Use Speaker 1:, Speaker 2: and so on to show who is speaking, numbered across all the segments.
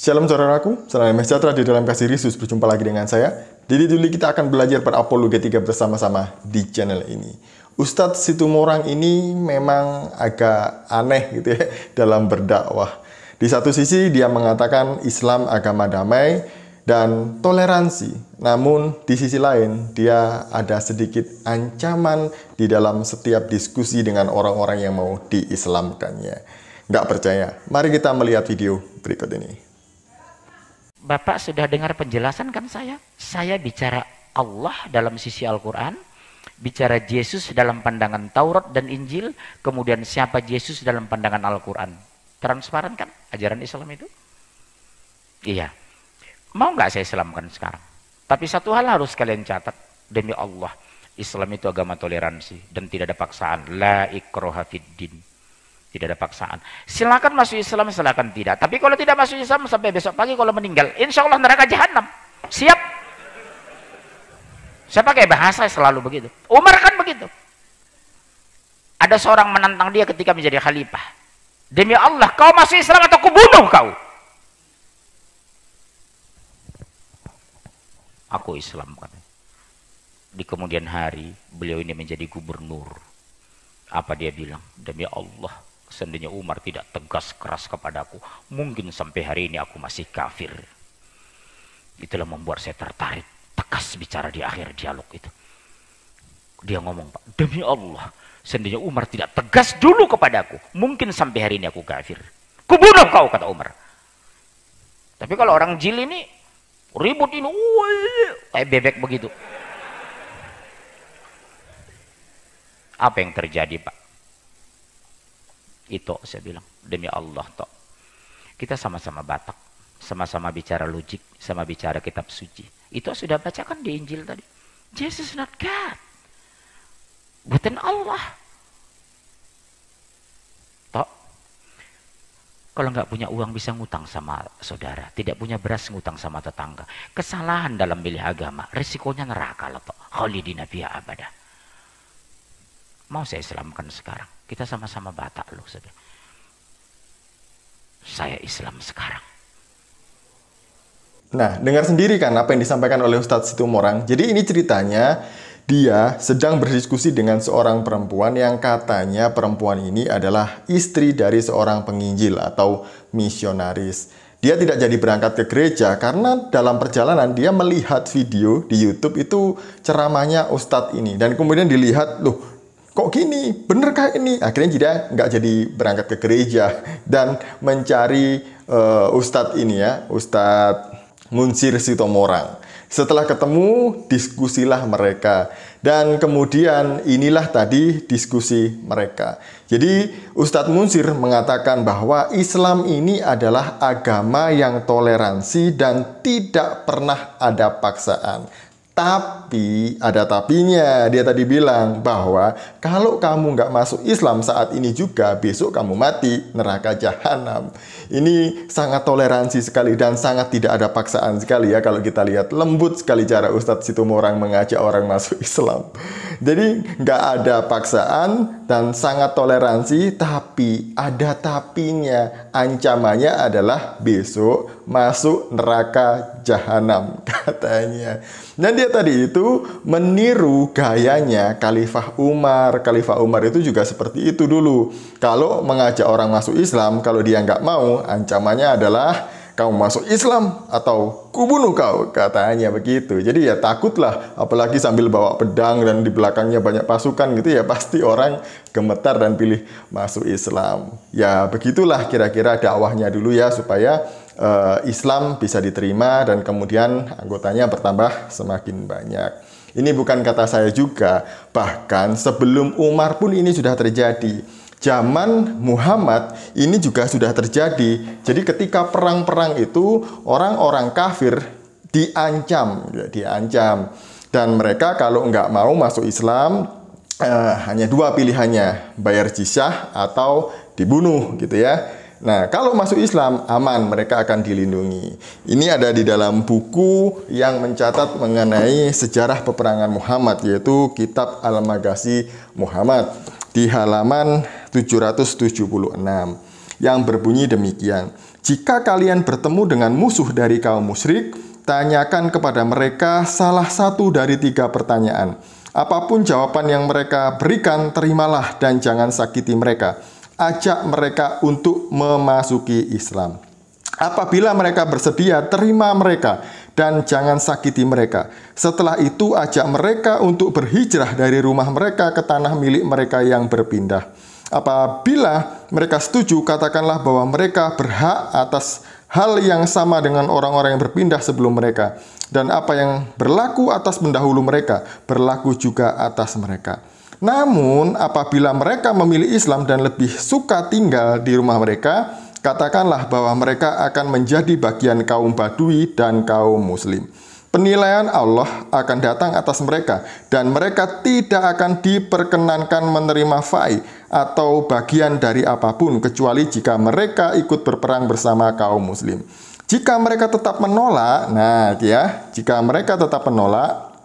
Speaker 1: Shalom saudaraku, salam sejahtera di dalam kasih Kristus. Berjumpa lagi dengan saya. Jadi dulu kita akan belajar berapologetika bersama-sama di channel ini. Ustadz Situmorang ini memang agak aneh gitu ya dalam berdakwah. Di satu sisi dia mengatakan Islam agama damai dan toleransi. Namun di sisi lain dia ada sedikit ancaman di dalam setiap diskusi dengan orang-orang yang mau diislamkannya. Nggak percaya? Mari kita melihat video berikut ini.
Speaker 2: Bapak sudah dengar penjelasan kan saya? Saya bicara Allah dalam sisi Al-Quran, bicara Yesus dalam pandangan Taurat dan Injil, kemudian siapa Yesus dalam pandangan Al-Quran. Transparan kan ajaran Islam itu? Iya. Mau nggak saya Islamkan sekarang? Tapi satu hal harus kalian catat, demi Allah, Islam itu agama toleransi dan tidak ada paksaan. La ikraha fid din. Tidak ada paksaan. Silakan masuk Islam, silakan tidak. Tapi kalau tidak masuk Islam sampai besok pagi kalau meninggal, insya Allah neraka jahanam. Siap? Saya pakai bahasa selalu begitu. Umar kan begitu. Ada seorang menantang dia ketika menjadi khalifah. Demi Allah, kau masuk Islam atau kubunuh kau? Aku Islam kan. Di kemudian hari beliau ini menjadi gubernur. Apa dia bilang? Demi Allah, seandainya Umar tidak tegas keras kepadaku, mungkin sampai hari ini aku masih kafir. Itulah membuat saya tertarik, tegas bicara di akhir dialog itu. Dia ngomong, Pak, demi Allah, seandainya Umar tidak tegas dulu kepadaku, mungkin sampai hari ini aku kafir. Kubunuh kau, kata Umar. Tapi kalau orang jil ini ribut ini, kayak bebek begitu. Apa yang terjadi, Pak? Itu saya bilang, demi Allah toh. Kita sama-sama Batak, sama-sama bicara logik, sama bicara kitab suci. Itu sudah bacakan di Injil tadi. Jesus not God. Bukan Allah. Toh. Kalau nggak punya uang bisa ngutang sama saudara, tidak punya beras ngutang sama tetangga. Kesalahan dalam milih agama, risikonya neraka loh toh. Khalidina fiha abada. Mau saya Islamkan sekarang. Kita sama-sama Batak loh. Saya Islam sekarang.
Speaker 1: Nah, dengar sendiri kan apa yang disampaikan oleh Ustadz Situmorang. Jadi ini ceritanya dia sedang berdiskusi dengan seorang perempuan yang katanya perempuan ini adalah istri dari seorang penginjil atau misionaris. Dia tidak jadi berangkat ke gereja karena dalam perjalanan dia melihat video di YouTube itu ceramahnya Ustadz ini. Dan kemudian dilihat, loh, kok gini? Benerkah ini? Akhirnya dia nggak jadi berangkat ke gereja dan mencari Ustadz ini ya, Ustadz Munsir Situmorang. Setelah ketemu, diskusilah mereka. Dan kemudian inilah tadi diskusi mereka. Jadi Ustadz Munsir mengatakan bahwa Islam ini adalah agama yang toleransi dan tidak pernah ada paksaan. Tapi, ada tapinya, dia tadi bilang bahwa kalau kamu nggak masuk Islam saat ini juga, besok kamu mati, neraka jahanam. Ini sangat toleransi sekali dan sangat tidak ada paksaan sekali ya. Kalau kita lihat, lembut sekali cara Ustadz Situmorang mengajak orang masuk Islam. Jadi nggak ada paksaan dan sangat toleransi, tapi ada tapinya. Ancamannya adalah besok masuk neraka jahanam katanya. Dan dia tadi itu meniru gayanya Khalifah Umar. Khalifah Umar itu juga seperti itu dulu. Kalau mengajak orang masuk Islam, kalau dia nggak mau, ancamannya adalah kamu masuk Islam atau kubunuh kau, katanya begitu. Jadi ya takutlah, apalagi sambil bawa pedang dan di belakangnya banyak pasukan gitu ya, pasti orang gemetar dan pilih masuk Islam. Ya begitulah kira-kira dakwahnya dulu ya, supaya Islam bisa diterima dan kemudian anggotanya bertambah semakin banyak. Ini bukan kata saya juga, bahkan sebelum Umar pun ini sudah terjadi. Zaman Muhammad ini juga sudah terjadi. Jadi ketika perang-perang itu orang-orang kafir diancam, dan mereka kalau nggak mau masuk Islam hanya dua pilihannya, bayar jizyah atau dibunuh gitu ya. Nah, kalau masuk Islam, aman, mereka akan dilindungi. Ini ada di dalam buku yang mencatat mengenai sejarah peperangan Muhammad, yaitu Kitab Al-Maghazi Muhammad, di halaman 776, yang berbunyi demikian. Jika kalian bertemu dengan musuh dari kaum musyrik, tanyakan kepada mereka salah satu dari 3 pertanyaan. Apapun jawaban yang mereka berikan, terimalah dan jangan sakiti mereka. Ajak mereka untuk memasuki Islam. Apabila mereka bersedia, terima mereka dan jangan sakiti mereka. Setelah itu, ajak mereka untuk berhijrah dari rumah mereka ke tanah milik mereka yang berpindah. Apabila mereka setuju, katakanlah bahwa mereka berhak atas hal yang sama dengan orang-orang yang berpindah sebelum mereka. Dan apa yang berlaku atas pendahulu mereka, berlaku juga atas mereka. Namun, apabila mereka memilih Islam dan lebih suka tinggal di rumah mereka, katakanlah bahwa mereka akan menjadi bagian kaum Badui dan kaum Muslim. Penilaian Allah akan datang atas mereka, dan mereka tidak akan diperkenankan menerima fai atau bagian dari apapun, kecuali jika mereka ikut berperang bersama kaum Muslim. Jika mereka tetap menolak, jika mereka tetap menolak,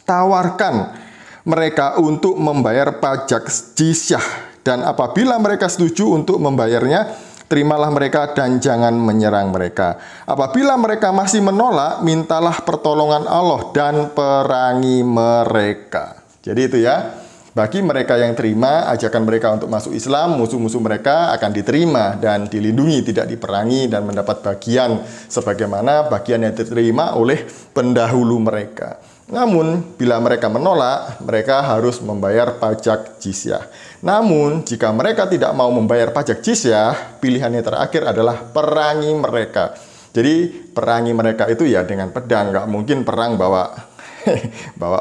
Speaker 1: tawarkan mereka untuk membayar pajak jizyah, dan apabila mereka setuju untuk membayarnya, terimalah mereka dan jangan menyerang mereka. Apabila mereka masih menolak, mintalah pertolongan Allah dan perangi mereka. Jadi itu ya, bagi mereka yang terima ajakan mereka untuk masuk Islam, musuh-musuh mereka akan diterima dan dilindungi, tidak diperangi dan mendapat bagian sebagaimana bagian yang diterima oleh pendahulu mereka. Namun, bila mereka menolak, mereka harus membayar pajak jizyah. Namun, jika mereka tidak mau membayar pajak jizyah, pilihan yang terakhir adalah perangi mereka. Jadi, perangi mereka itu ya dengan pedang, nggak mungkin perang bawa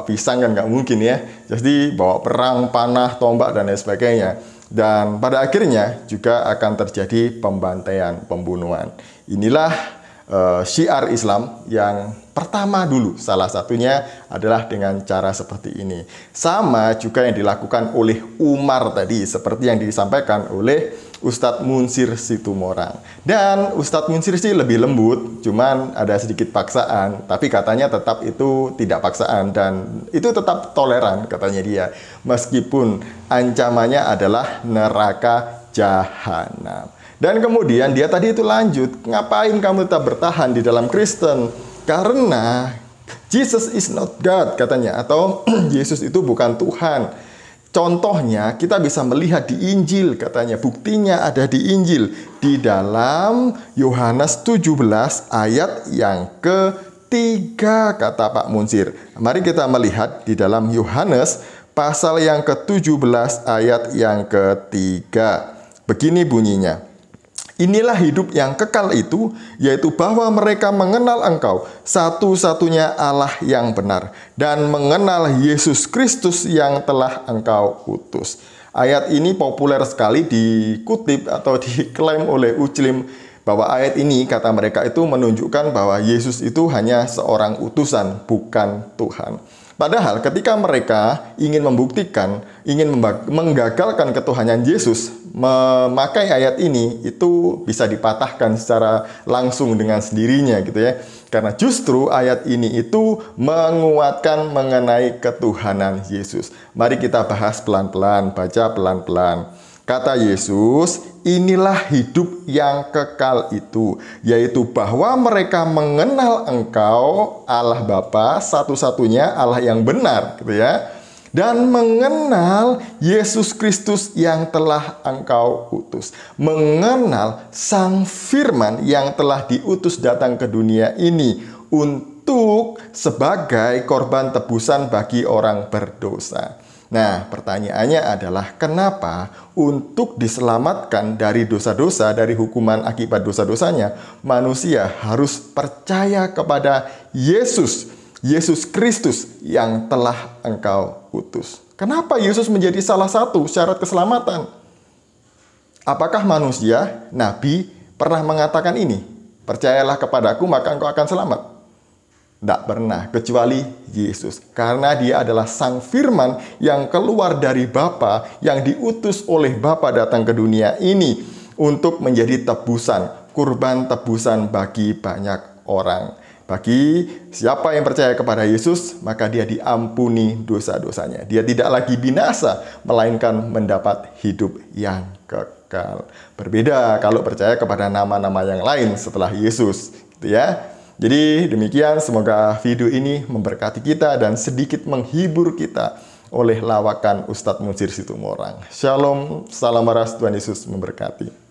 Speaker 1: pisang kan nggak mungkin ya. Jadi, bawa perang, panah, tombak, dan lain sebagainya. Dan pada akhirnya juga akan terjadi pembantaian, pembunuhan. Inilah syiar Islam yang pertama dulu, salah satunya adalah dengan cara seperti ini. Sama juga yang dilakukan oleh Umar tadi, seperti yang disampaikan oleh Ustadz Munsir Situmorang. Dan Ustadz Munsir sih lebih lembut, cuman ada sedikit paksaan, tapi katanya tetap itu tidak paksaan dan itu tetap toleran katanya dia. Meskipun ancamannya adalah neraka jahanam. Dan kemudian dia tadi itu lanjut, ngapain kamu tetap bertahan di dalam Kristen? Karena Jesus is not God katanya, atau Yesus itu bukan Tuhan. Contohnya kita bisa melihat di Injil katanya, buktinya ada di Injil. Di dalam Yohanes 17 ayat yang ketiga kata Pak Munsir. Mari kita melihat di dalam Yohanes pasal yang ke-17 ayat yang ketiga. Begini bunyinya. Inilah hidup yang kekal itu, yaitu bahwa mereka mengenal Engkau, satu-satunya Allah yang benar, dan mengenal Yesus Kristus yang telah Engkau utus. Ayat ini populer sekali dikutip atau diklaim oleh Ujlim, bahwa ayat ini kata mereka itu menunjukkan bahwa Yesus itu hanya seorang utusan, bukan Tuhan. Padahal ketika mereka ingin membuktikan, ingin menggagalkan ketuhanan Yesus, memakai ayat ini itu bisa dipatahkan secara langsung dengan sendirinya gitu ya. Karena justru ayat ini itu menguatkan mengenai ketuhanan Yesus. Mari kita bahas pelan-pelan, baca pelan-pelan. Kata Yesus, inilah hidup yang kekal itu, yaitu bahwa mereka mengenal Engkau, Allah Bapa, satu-satunya Allah yang benar, gitu ya, dan mengenal Yesus Kristus yang telah Engkau utus. Mengenal Sang Firman yang telah diutus datang ke dunia ini untuk sebagai korban tebusan bagi orang berdosa. Nah, pertanyaannya adalah kenapa untuk diselamatkan dari dosa-dosa, dari hukuman akibat dosa-dosanya, manusia harus percaya kepada Yesus Kristus yang telah Engkau utus. Kenapa Yesus menjadi salah satu syarat keselamatan? Apakah manusia, nabi, pernah mengatakan ini? Percayalah kepadaku maka engkau akan selamat. Tidak pernah, kecuali Yesus. Karena dia adalah Sang Firman yang keluar dari Bapa, yang diutus oleh Bapa datang ke dunia ini untuk menjadi tebusan, kurban tebusan bagi banyak orang. Bagi siapa yang percaya kepada Yesus, maka dia diampuni dosa-dosanya. Dia tidak lagi binasa, melainkan mendapat hidup yang kekal. Berbeda kalau percaya kepada nama-nama yang lain setelah Yesus, gitu ya. Jadi demikian, semoga video ini memberkati kita dan sedikit menghibur kita oleh lawakan Ustadz Mujir Situmorang. Shalom, salam waras, Tuhan Yesus memberkati.